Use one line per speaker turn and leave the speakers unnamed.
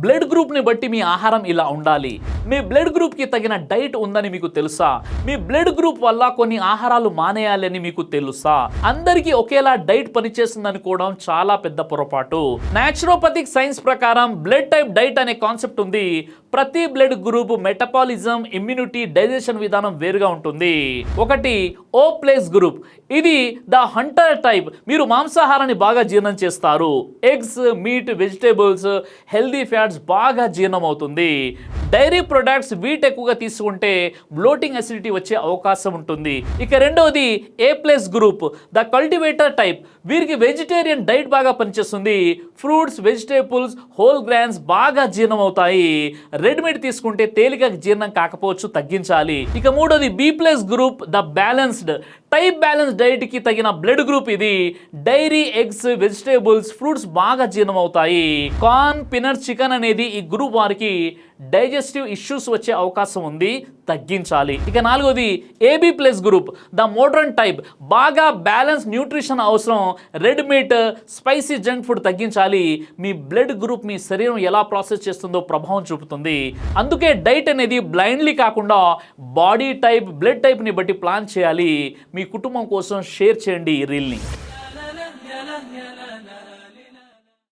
Blood గ్రూప్ని బట్టి మీ ఆహారం ఇలా ఉండాలి. మీ బ్లడ్ గ్రూప్కి తగిన డైట్ ఉందని మీకు తెలుసా? మీ బ్లడ్ గ్రూప్ వల్ల కొన్ని ఆహారాలు మానేయాలని మీకు తెలుసా? అందరికీ ఒకేలా డైట్ పనిచేస్తుంది అనుకోవడం చాలా పెద్ద పొరపాటు. న్యాచురోపతిక్ సైన్స్ ప్రకారం బ్లడ్ టైప్ డైట్ అనే కాన్సెప్ట్ ఉంది. ప్రతి blood group metabolism, immunity, digestion విధానం వేరుగా ఉంటుంది. ఒకటి ఓ ప్లస్ గ్రూప్, ఇది ద హంటర్ టైప్. మీరు మాంసాహారాన్ని బాగా జీర్ణం చేస్తారు. Eggs, meet, vegetables, healthy fats బాగా జీర్ణం అవుతుంది. డైరీ ప్రొడక్ట్స్, వీట్ ఎక్కువగా తీసుకుంటే బ్లోటింగ్, అసిడిటీ వచ్చే అవకాశం ఉంటుంది. ఇక రెండవది A plus group, the cultivator type. వీరికి వెజిటేరియన్ డైట్ బాగా పనిచేస్తుంది. ఫ్రూట్స్, వెజిటేబుల్స్, హోల్ గ్రాన్స్ బాగా జీర్ణం అవుతాయి. రెడ్ మీట్ తీసుకుంటే తేలిక జీర్ణం కాకపోవచ్చు, తగ్గించాలి. ఇక మూడోది B plus group, the balanced type. Balance diet కి తగిన బ్లడ్ గ్రూప్ ఇది. డైరీ, ఎగ్స్, వెజిటేబుల్స్, ఫ్రూట్స్ బాగా జీర్ణం అవుతాయి. కార్న్, పీనట్స్, చికెన్ అనేది ఈ గ్రూప్ వారికి డైజెస్టివ్ ఇష్యూస్ వచ్చే అవకాశం ఉంది, తగ్గించాలి. ఇక నాలుగోది AB plus group, the modern type. బాగా బ్యాలెన్స్ న్యూట్రిషన్ అవసరం. Red meat, spicy, junk food తగ్గించాలి. మీ బ్లడ్ గ్రూప్ మీ శరీరం ఎలా ప్రాసెస్ చేస్తుందో ప్రభావం చూపుతుంది. అందుకే డైట్ అనేది బ్లైండ్లీ కాకుండా బాడీ టైప్, బ్లడ్ టైప్ని బట్టి ప్లాన్ చేయాలి. మీ కుటుంబం కోసం షేర్ చేయండి ఈ రీల్ని.